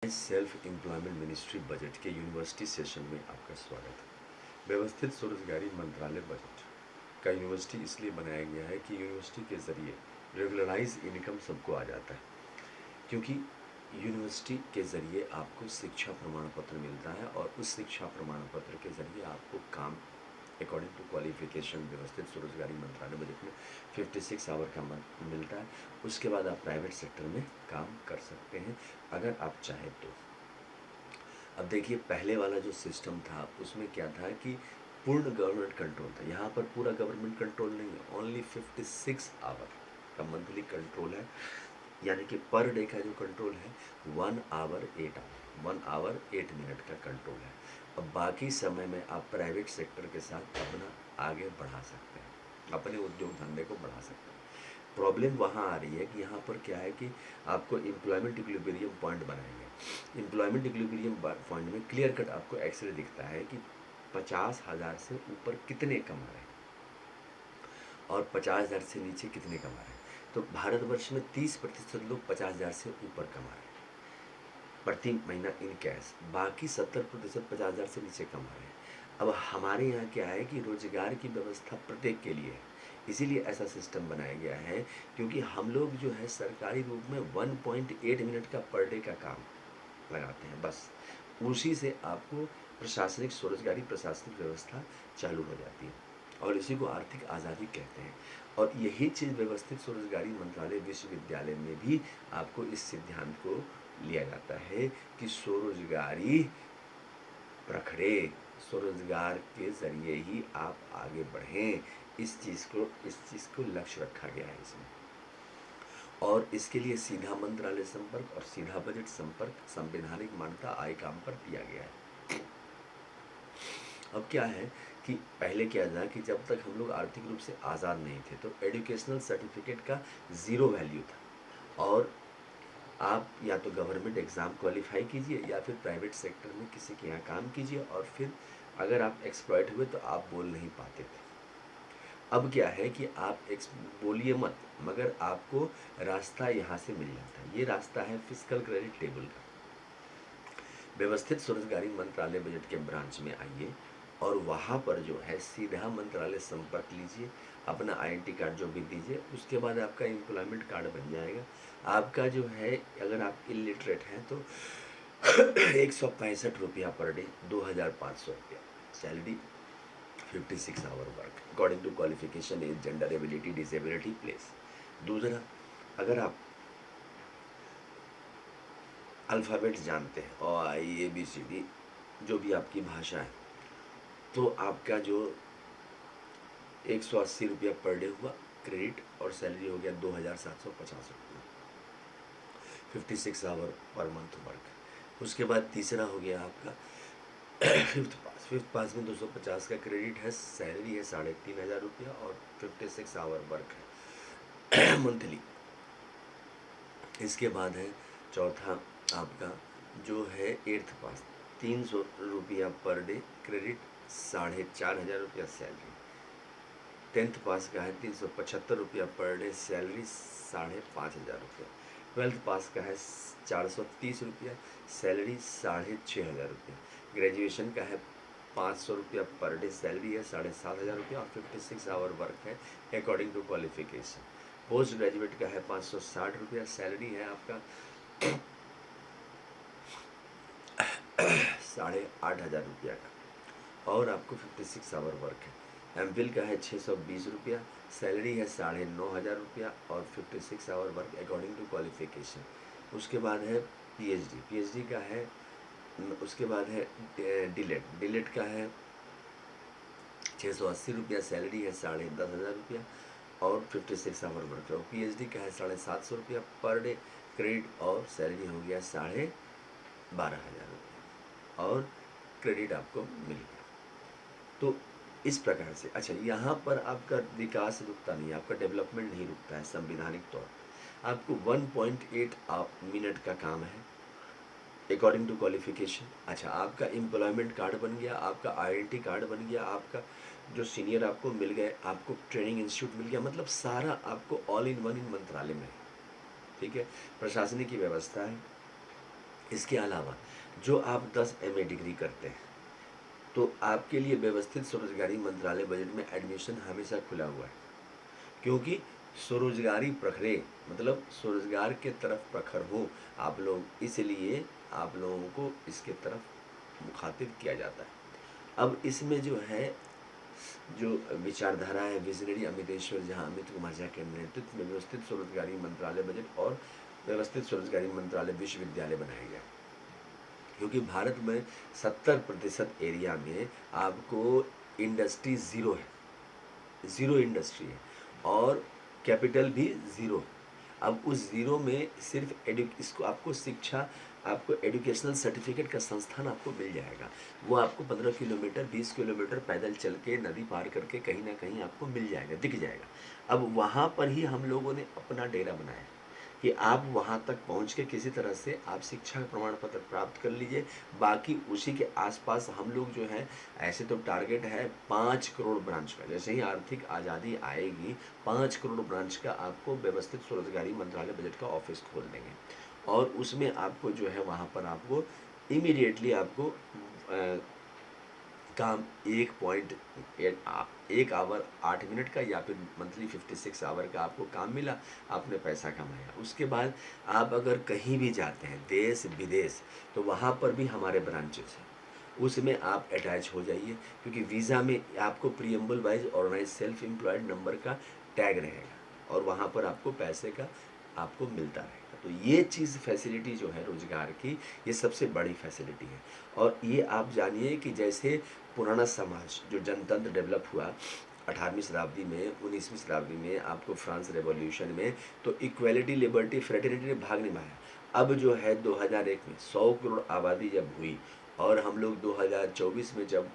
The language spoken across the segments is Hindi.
सेल्फ एम्प्लॉयमेंट मिनिस्ट्री बजट के यूनिवर्सिटी सेशन में आपका स्वागत है। व्यवस्थित स्वरोजगारी मंत्रालय बजट का यूनिवर्सिटी इसलिए बनाया गया है कि यूनिवर्सिटी के ज़रिए रेगुलराइज इनकम सबको आ जाता है, क्योंकि यूनिवर्सिटी के ज़रिए आपको शिक्षा प्रमाण पत्र मिलता है और उस शिक्षा प्रमाण पत्र के ज़रिए आपको काम अकॉर्डिंग टू क्वालिफिकेशन व्यवस्थित स्वरोजगारी मंत्रालय बजट में 56 आवर का मिलता है। उसके बाद आप प्राइवेट सेक्टर में काम कर सकते हैं अगर आप चाहें तो। अब देखिए, पहले वाला जो सिस्टम था उसमें क्या था कि पूर्ण गवर्नमेंट कंट्रोल था। यहाँ पर पूरा गवर्नमेंट कंट्रोल नहीं है, ओनली 56 आवर का मंथली कंट्रोल है, यानी कि पर डे का जो कंट्रोल है 1 आवर 8 मिनट का कंट्रोल है। अब बाकी समय में आप प्राइवेट सेक्टर के साथ अपना आगे बढ़ा सकते हैं, अपने उद्योग धंधे को बढ़ा सकते हैं। प्रॉब्लम वहाँ आ रही है कि यहाँ पर क्या है कि आपको एम्प्लॉयमेंट इक्विलिब्रियम पॉइंट बनाएंगे। एम्प्लॉयमेंट इक्विलिब्रियम पॉइंट में क्लियर कट आपको एक्सरे दिखता है कि 50,000 से ऊपर कितने कमा रहे हैं और 50,000 से नीचे कितने कमा रहे हैं। तो भारतवर्ष में 30% लोग 50,000 से ऊपर कमा रहे हैं प्रति महीना इन कैश, बाकी 70% 50,000 से नीचे कमा रहे हैं। अब हमारे यहाँ क्या है कि रोजगार की व्यवस्था प्रत्येक के लिए है, इसीलिए ऐसा सिस्टम बनाया गया है, क्योंकि हम लोग जो है सरकारी रूप में 1.8 मिनट का पर डे का काम लगाते हैं, बस उसी से आपको प्रशासनिक स्वरोजगारी प्रशासनिक व्यवस्था चालू हो जाती है और इसी को आर्थिक आज़ादी कहते हैं। और यही चीज़ व्यवस्थित स्वरोजगारी मंत्रालय विश्वविद्यालय में भी आपको इस सिद्धांत को लिया जाता है कि स्वरोजगारी प्रखरे, स्वरोजगार के ज़रिए ही आप आगे बढ़ें। इस चीज़ को लक्ष्य रखा गया है इसमें, और इसके लिए सीधा मंत्रालय संपर्क और सीधा बजट संपर्क संवैधानिक मान्यता आय काम पर दिया गया है। अब क्या है कि पहले क्या था कि जब तक हम लोग आर्थिक रूप से आज़ाद नहीं थे तो एजुकेशनल सर्टिफिकेट का ज़ीरो वैल्यू था, और आप या तो गवर्नमेंट एग्ज़ाम क्वालिफाई कीजिए या फिर प्राइवेट सेक्टर में किसी के यहाँ काम कीजिए, और फिर अगर आप एक्सप्लॉइट हुए तो आप बोल नहीं पाते थे। अब क्या है कि आप बोलिए मत, मगर आपको रास्ता यहाँ से मिल जाता है। ये रास्ता है फिस्कल क्रेडिट टेबल का। व्यवस्थित स्वरोजगारी मंत्रालय बजट के ब्रांच में आइए और वहाँ पर जो है सीधा मंत्रालय संपर्क लीजिए, अपना आईडेंटिटी कार्ड जो भी दीजिए, उसके बाद आपका एम्प्लॉयमेंट कार्ड बन जाएगा। आपका जो है, अगर आप इलिटरेट हैं तो 165 रुपया पर डे, 2,500 रुपया salary, 56 hour work according to qualification, age, gender, ability, disability, place. दूसरा, अगर आप अल्फ़ाबेट जानते हैं और ABCD जो भी आपकी भाषा है, तो आपका जो 180 रुपया पर डे हुआ क्रेडिट, और सैलरी हो गया 2,750 रुपया, 56 आवर पर मंथ वर्क। उसके बाद तीसरा हो गया आपका फिफ्थ पास में 250 का क्रेडिट है, सैलरी है 3,500 रुपया और 56 आवर वर्क है मंथली। इसके बाद है चौथा आपका जो है 8th पास, 300 रुपया पर डे क्रेडिट, 4,500 रुपया सैलरी। 10th पास का है 375 रुपया पर डे सैलरी, 5,500 रुपया। 12th पास का है 430 रुपया सैलरी, 6,500 रुपया। ग्रेजुएशन का है 500 रुपया पर डे सैलरी है, 7,500 रुपया और 56 आवर वर्क है according to qualification. Post graduate का है 560 रुपया, सैलरी है आपका 8,500 रुपया का, और आपको 56 आवर वर्क है। एमफिल का है 620 रुपया, सैलरी है 9,500 रुपया और 56 hour work according to qualification. उसके बाद है पीएचडी का है, उसके बाद है डिलेट का है 680 रुपया, सैलरी है 10,500 रुपया और 56 आवर वर्क है। पीएचडी का है 750 रुपया पर डे क्रेडिट, और सैलरी हो गया 12,500 रुपया और क्रेडिट आपको मिल गया। तो इस प्रकार से, अच्छा, यहाँ पर आपका विकास रुकता नहीं, आपका डेवलपमेंट नहीं रुकता है। संवैधानिक तौर पर आपको 1.8 मिनट का काम है अकॉर्डिंग टू क्वालिफिकेशन। अच्छा, आपका एम्प्लॉयमेंट कार्ड बन गया, आपका आईडेंटिटी कार्ड बन गया, आपका जो सीनियर आपको मिल गए, आपको ट्रेनिंग इंस्टीट्यूट मिल गया, मतलब सारा आपको ऑल इन वन इन मंत्रालय में है। ठीक है, प्रशासनिक की व्यवस्था है, इसके अलावा जो आप 10 एमए डिग्री करते हैं, तो आपके लिए व्यवस्थित स्वरोजगारी मंत्रालय बजट में एडमिशन हमेशा खुला हुआ है, क्योंकि स्वरोजगारी प्रखरे मतलब स्वरोजगार के तरफ प्रखर हो आप लोग, इसलिए आप लोगों को इसके तरफ मुखातिब किया जाता है। अब इसमें जो है जो विचारधारा है विजनरी अमितेश्वर झा, अमित कुमार झा के नेतृत्व में व्यवस्थित स्वरोजगारी मंत्रालय बजट और व्यवस्थित स्वरोजगारी मंत्रालय विश्वविद्यालय बनाया गया, क्योंकि भारत में 70% एरिया में आपको इंडस्ट्री ज़ीरो है, ज़ीरो इंडस्ट्री है और कैपिटल भी ज़ीरो है। अब उस ज़ीरो में सिर्फ इसको आपको शिक्षा, आपको एजुकेशनल सर्टिफिकेट का संस्थान आपको मिल जाएगा। वो आपको 15 किलोमीटर 20 किलोमीटर पैदल चल के नदी पार करके कहीं ना कहीं आपको मिल जाएगा, दिख जाएगा। अब वहाँ पर ही हम लोगों ने अपना डेरा बनाया कि आप वहाँ तक पहुँच के किसी तरह से आप शिक्षा का प्रमाण पत्र प्राप्त कर लीजिए। बाकी उसी के आसपास हम लोग जो है, ऐसे तो टारगेट है 5 करोड़ ब्रांच का, जैसे ही आर्थिक आज़ादी आएगी 5 करोड़ ब्रांच का आपको व्यवस्थित स्वरोजगारी मंत्रालय बजट का ऑफिस खोल देंगे और उसमें आपको जो है वहाँ पर आपको इमीडिएटली आपको काम 1 आवर 8 मिनट का या फिर मंथली 56 आवर का आपको काम मिला, आपने पैसा कमाया। उसके बाद आप अगर कहीं भी जाते हैं देश विदेश, तो वहाँ पर भी हमारे ब्रांचेस हैं, उसमें आप अटैच हो जाइए, क्योंकि वीज़ा में आपको preamble wise organise self employed number का टैग रहेगा और वहाँ पर आपको पैसे का आपको मिलता रहेगा। तो ये चीज़ फैसिलिटी जो है रोज़गार की, ये सबसे बड़ी फैसिलिटी है। और ये आप जानिए कि जैसे पुराना समाज जो जनतंत्र डेवलप हुआ 18वीं शताब्दी में, 19वीं शताब्दी में आपको फ्रांस रेवोल्यूशन में, तो इक्वलिटी लिबर्टी फ्रेटर्निटी ने भाग निभाया। अब जो है 2001 में 100 करोड़ आबादी जब हुई और हम लोग 2024 में जब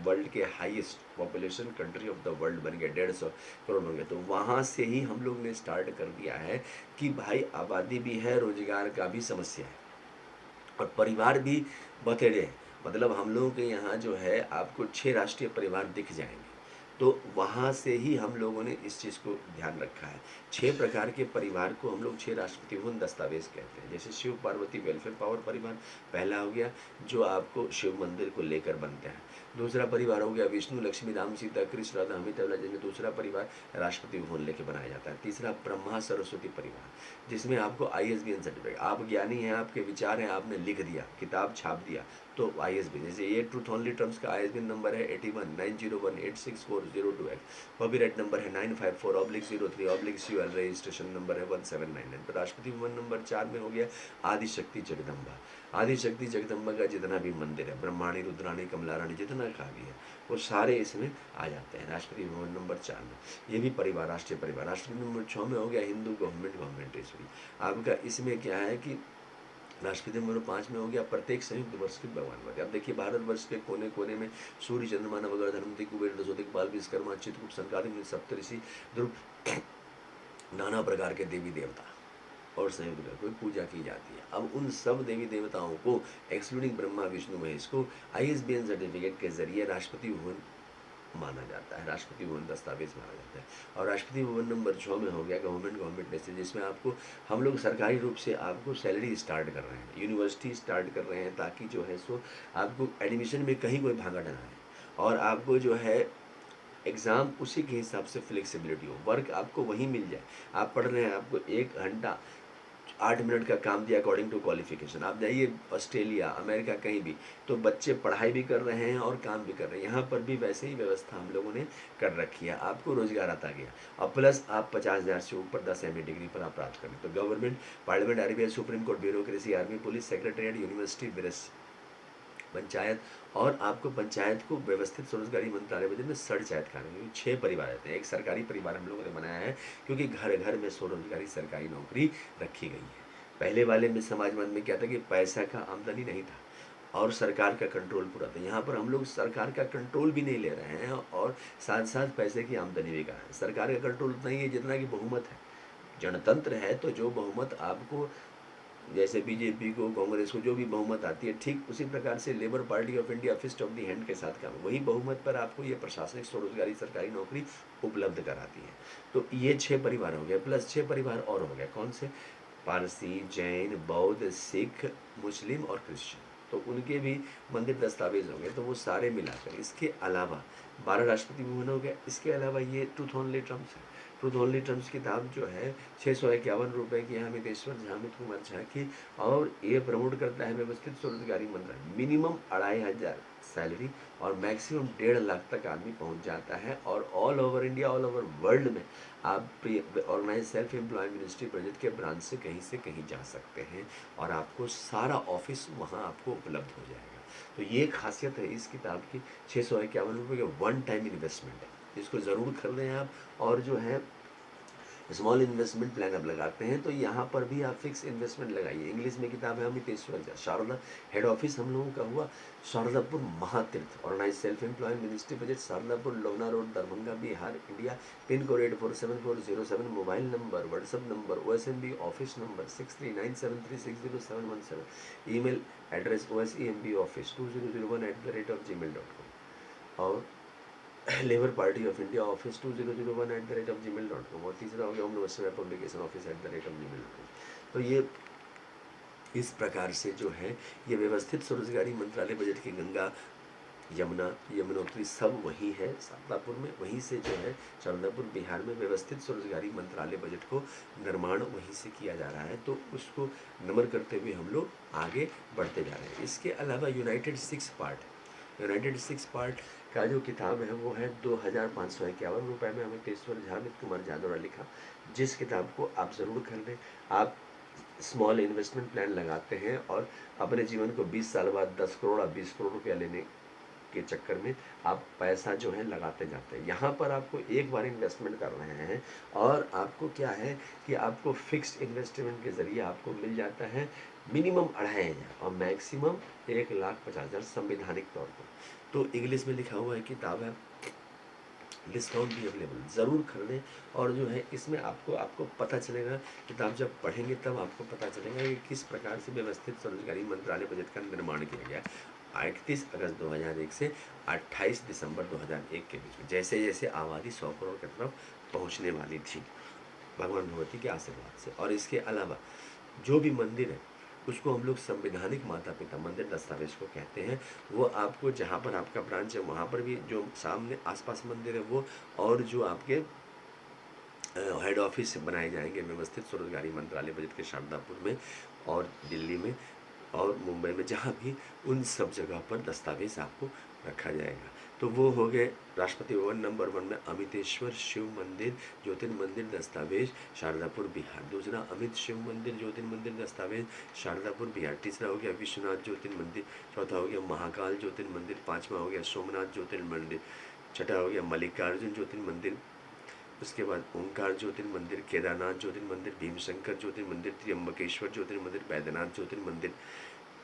वर्ल्ड के highest population country of the world बन गए, 150 करोड़ बन गए, तो वहाँ से ही हम लोग ने स्टार्ट कर दिया है कि भाई आबादी भी है, रोजगार का भी समस्या है और परिवार भी बतेरे हैं। मतलब हम लोगों के यहाँ जो है आपको 6 राष्ट्रीय परिवार दिख जाएंगे, तो वहाँ से ही हम लोगों ने इस चीज़ को ध्यान रखा है। 6 प्रकार के परिवार को हम लोग 6 राष्ट्रपति भवन दस्तावेज कहते हैं। जैसे शिव पार्वती वेलफेयर पावर परिवार पहला हो गया, जो आपको शिव मंदिर को लेकर बनते हैं। दूसरा परिवार हो गया विष्णु लक्ष्मी राम सीता कृष्ण राधा अमित अवला, जिनमें दूसरा परिवार राष्ट्रपति भवन लेके बनाया जाता है। तीसरा ब्रह्मा सरस्वती परिवार, जिसमें आपको ISBN सर्टिफिकेट, आप ज्ञानी हैं, आपके विचार हैं, आपने लिख दिया, किताब छाप दिया, तो ISBN, जैसे ये ट्रूथ ओनली टर्म्स का ISBN नंबर है 8190186402X, कॉपीराइट नंबर है 954/03/CUL, रजिस्ट्रेशन नंबर है 1799। तो राष्ट्रपति भवन नंबर 4 में हो गया आदिशक्ति जगदम्बा। आदिशक्ति जगदम्बा का जितना भी मंदिर है, ब्रह्माणी रुद्राणी कमला रानी, जितना का भी है, वो सारे इसमें आ जाते हैं राष्ट्रपति भवन नंबर 4 में। ये भी परिवार राष्ट्रीय परिवार। राष्ट्रपति नंबर 6 में हो गया हिंदू गवर्नमेंट ईश्वरी। आपका इसमें क्या है कि राष्ट्रपति नंबर 5 में हो गया प्रत्येक संयुक्त वर्ष की भगवान। अब देखिए भारतवर्ष के कोने कोने में सूर्य चंद्रमा नवग्रह धनवंतरि कुबेर दशोदिक बाल विश्वकर्मा चित्रकूट संक्रांति सप्तऋषि ध्रुव नाना प्रकार के देवी देवता और संयुक्त कोई पूजा की जाती है। अब उन सब देवी देवताओं को एक्सक्लूडिंग ब्रह्मा विष्णु महेश को ISBN सर्टिफिकेट के जरिए राष्ट्रपति भवन माना जाता है, राष्ट्रपति भवन दस्तावेज माना जाता है। और राष्ट्रपति भवन नंबर 6 में हो गया गवर्नमेंट नेशनल, जिसमें आपको हम लोग सरकारी रूप से आपको सैलरी स्टार्ट कर रहे हैं, यूनिवर्सिटी स्टार्ट कर रहे हैं, ताकि जो है सो आपको एडमिशन में कहीं कोई भागा ना आए और आपको जो है एग्ज़ाम उसी के हिसाब से फ्लेक्सिबिलिटी हो, वर्क आपको वहीं मिल जाए। आप पढ़ रहे हैं, आपको 1 घंटा 8 मिनट का काम दिया अकॉर्डिंग टू क्वालिफिकेशन, आप जाइए ऑस्ट्रेलिया अमेरिका कहीं भी, तो बच्चे पढ़ाई भी कर रहे हैं और काम भी कर रहे हैं। यहाँ पर भी वैसे ही व्यवस्था हम लोगों ने कर रखी है, आपको रोजगार आता गया। और प्लस आप 50,000 से ऊपर 10 MA डिग्री पर आप प्राप्त करें तो government, parliament, RBI, supreme court, bureaucracy, army, police, secretariat, university, panchayat, और आपको पंचायत को व्यवस्थित स्वरोजगारी मंत्रालय बजट में सड़चायत कार्य 6 परिवार रहते हैं। एक सरकारी परिवार हम लोगों ने बनाया है, क्योंकि घर घर में स्वरोजगारी सरकारी नौकरी रखी गई है। पहले वाले में समाजवाद में क्या था कि पैसा का आमदनी नहीं था और सरकार का कंट्रोल पूरा था। यहाँ पर हम लोग सरकार का कंट्रोल भी नहीं ले रहे हैं और साथ साथ पैसे की आमदनी भी कहा है। सरकार का कंट्रोल उतना ही है जितना कि बहुमत है। जनतंत्र है तो जो बहुमत आपको, जैसे बीजेपी को, कांग्रेस को जो भी बहुमत आती है, ठीक उसी प्रकार से Labour party of India fist of the hand के साथ काम, वही बहुमत पर आपको ये प्रशासनिक स्वरोजगारी सरकारी नौकरी उपलब्ध कराती है। तो ये 6 परिवार हो गए, प्लस 6 परिवार और हो गए। कौन से? पारसी, जैन, बौद्ध, सिख, मुस्लिम और क्रिश्चियन, तो उनके भी मंदिर दस्तावेज होंगे, तो वो सारे मिलाकर। इसके अलावा 12 राष्ट्रपति भवन हो गया। इसके अलावा ये ट्रूथ ओनली ट्रम्प्स है। ट्रूथ ओनली ट्रम्प्स किताब जो है 651 रुपये की है, अमितेश्वर झा, अमित कुमार झा की, और ये प्रमोट करता है व्यवस्थित स्वरोजगारी मंत्रालय। मिनिमम 2500 सैलरी और मैक्सिमम 1.5 लाख तक आदमी पहुंच जाता है, और all over India, all over world में आप organise self employ ministry project के ब्रांच से कहीं जा सकते हैं, और आपको सारा ऑफिस वहाँ आपको उपलब्ध हो जाएगा। तो ये खासियत है इस किताब की। 651 रुपये का वन टाइम इन्वेस्टमेंट है, इसको ज़रूर खरीदें आप। और जो है स्मॉल इन्वेस्टमेंट प्लान आप लगाते हैं तो यहाँ पर भी आप फिक्स इन्वेस्टमेंट लगाइए। इंग्लिश में किताब है अमितेश्वर झा। शारदा हेड ऑफिस हम लोगों का हुआ Shardapur Mahatirth, organise self employ ministry budget, Shardapur, Lohna road, Darbhanga, Bihar, India. Pin code 847407। Mobile number, WhatsApp number, OSMB office number 6397360717। Email address osembaoffice2001@gmail.com। और labour party of India office 2001@gmail.com। और तीसरा हो गया ओम नमः शिवाय पब्लिकेशन ऑफिस @gmail.com। तो ये इस प्रकार से जो है ये व्यवस्थित स्वरोजगारी मंत्रालय बजट की गंगा, यमुना, यमुनोत्री सब वही है शारदापुर में। वहीं से जो है शारदापुर बिहार में व्यवस्थित स्वरोजगारी मंत्रालय बजट को निर्माण वहीं से किया जा रहा है, तो उसको नमन करते हुए हम लोग आगे बढ़ते जा रहे हैं। इसके अलावा यूनाइटेड सिक्स पार्ट का जो किताब है वो है 2551 रुपये में अमितेश्वर झा, अमित कुमार झा द्वारा लिखा, जिस किताब को आप ज़रूर खरीदें। आप स्मॉल इन्वेस्टमेंट प्लान लगाते हैं और अपने जीवन को 20 साल बाद 10 करोड़ या 20 करोड़ रुपया लेने के चक्कर में आप पैसा जो है लगाते जाते हैं। यहाँ पर आपको एक बार इन्वेस्टमेंट कर रहे हैं, और आपको क्या है कि आपको फिक्स्ड इन्वेस्टमेंट के ज़रिए आपको मिल जाता है मिनिमम 2500 और मैक्सिमम 1,50,000 संवैधानिक तौर पर। तो इंग्लिश में लिखा हुआ है किताब है, डिस्काउंट भी अवेलेबल, ज़रूर खरीदें। और जो है इसमें आपको पता चलेगा, किताब जब पढ़ेंगे तब आपको पता चलेगा कि किस प्रकार से व्यवस्थित स्वरोजगारी मंत्रालय बजट का निर्माण किया गया 31 अगस्त 2001 से 28 दिसंबर 2001 के बीच में, जैसे जैसे आबादी 100 करोड़ की तरफ पहुँचने वाली थी भगवान भगवती के आशीर्वाद से। और इसके अलावा जो भी मंदिर है उसको हम लोग संवैधानिक माता पिता मंदिर दस्तावेज को कहते हैं। वो आपको जहाँ पर आपका ब्रांच है वहाँ पर भी जो सामने आसपास मंदिर है वो, और जो आपके हेड ऑफिस बनाए जाएंगे व्यवस्थित स्वरोजगारी मंत्रालय बजट के शारदापुर में और दिल्ली में और मुंबई में, जहाँ भी, उन सब जगह पर दस्तावेज आपको रखा जाएगा। तो वो हो गए राष्ट्रपति भवन नंबर 1 में अमितेश्वर शिव मंदिर ज्योतिर्मंदिर दस्तावेज शारदापुर बिहार। दूसरा अमित शिव मंदिर ज्योतिर्मंदिर दस्तावेज शारदापुर बिहार। तीसरा हो गया विश्वनाथ ज्योतिर्मंदिर। चौथा हो गया महाकाल ज्योतिर्मंदिर। पाँचवा हो गया सोमनाथ ज्योतिर्मंदिर। छठा हो गया मल्लिकार्जुन ज्योतिर्मंदिर। उसके बाद ओंकार ज्योतिर्मंदिर, केदारनाथ ज्योतिर्मंदिर, भीमशंकर ज्योतिर्मंदिर, त्र्यंबकेश्वर ज्योतिर्मंदिर,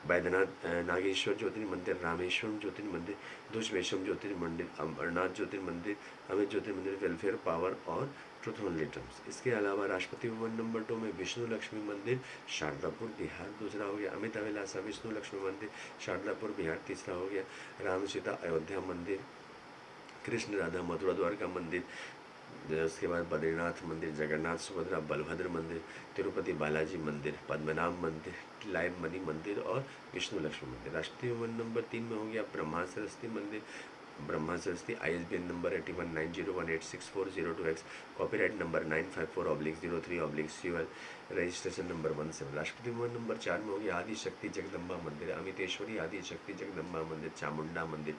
बैद्यनाथ नागेश्वर ज्योतिर्मंदिर, रामेश्वरम ज्योतिर्मंदिर, दुष्वेशम ज्योतिर्मंदिर, अमरनाथ ज्योतिर्मंदिर, अमित ज्योतिर्मंदिर, वेलफेयर पावर और ट्रुथ ओनली टर्म्स। इसके अलावा राष्ट्रपति भवन नंबर 2 में विष्णु लक्ष्मी मंदिर शारदापुर बिहार। दूसरा हो गया अमित अभिलाषा विष्णु लक्ष्मी मंदिर शारदापुर बिहार। तीसरा हो गया राम सीता अयोध्या मंदिर, कृष्ण राधा मथुरा द्वारका मंदिर। उसके बाद बद्रीनाथ मंदिर, जगन्नाथ सुभद्रा बलभद्र मंदिर, तिरुपति बालाजी मंदिर, पद्मनाभ मंदिर, लाइव मणि मंदिर और विष्णु लक्ष्मी मंदिर। राष्ट्रीय भवन नंबर 3 में हो गया ब्रह्मा सरस्वती मंदिर, Brahma Saraswati. ISBN number 8190186402X, copyright number 954/03/CUL, registration number 17। Rashtrapati Bhavan number 4 में हो गया आदि शक्ति जगदम्बा मंदिर, अमितेश्वरी आदि शक्ति जगदम्बा मंदिर, चामुंडा मंदिर,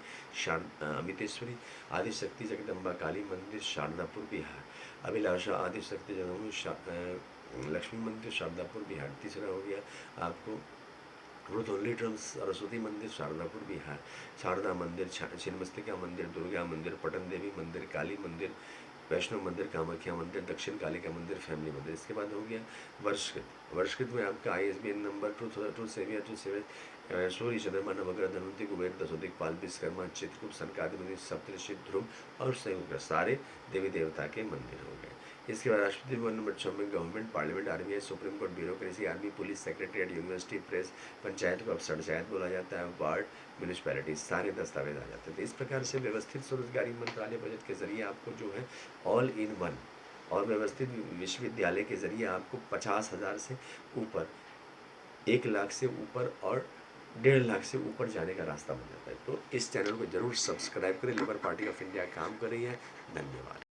अमितेश्वरी आदि शक्ति जगदम्बा काली मंदिर शारदापुर बिहार, अभिलाषा आदि शक्ति जगदम्बा लक्ष्मी मंदिर शारदापुर बिहार। तीसरा हो गया आपको ट्रुथ ओनली ट्रम्स सरस्वती मंदिर शारदापुर बिहार, शारदा मंदिर, छिन्नमस्तिका मंदिर, दुर्गा मंदिर, पटन देवी मंदिर, काली मंदिर, वैष्णव मंदिर, कामाख्या मंदिर, दक्षिण कालिका मंदिर, फैमिली मंदिर। इसके बाद हो गया वर्षकृत में आपका ISBN नंबर ट्रूथ सेवियर सूर्य चंद्रमा नवग्रह धनवंती कुबेर दशोदिकपाल विश्वकर्मा चित्रकूट सनकादि मंदिर सप्तऋषि ध्रुव और संयुक्त सारे देवी देवता के मंदिर हो गए। इसके बाद राष्ट्रपति भवन नंबर 6 में government, parliament, RBI, supreme court, bureaucracy, army, police, secretariat, university, press, panchayat को अब पंचायत बोला जाता है, वार्ड, म्यूनिसपैलिटी, सारे दस्तावेज आ जाते हैं। तो इस प्रकार से व्यवस्थित स्वरोजगारी मंत्रालय बजट के जरिए आपको जो है ऑल इन वन और व्यवस्थित विश्वविद्यालय के ज़रिए आपको 50,000 से ऊपर, 1 लाख से ऊपर और 1.5 लाख से ऊपर जाने का रास्ता बन जाता है। तो इस चैनल को ज़रूर सब्सक्राइब करें। लेबर पार्टी ऑफ इंडिया काम कर रही है। धन्यवाद।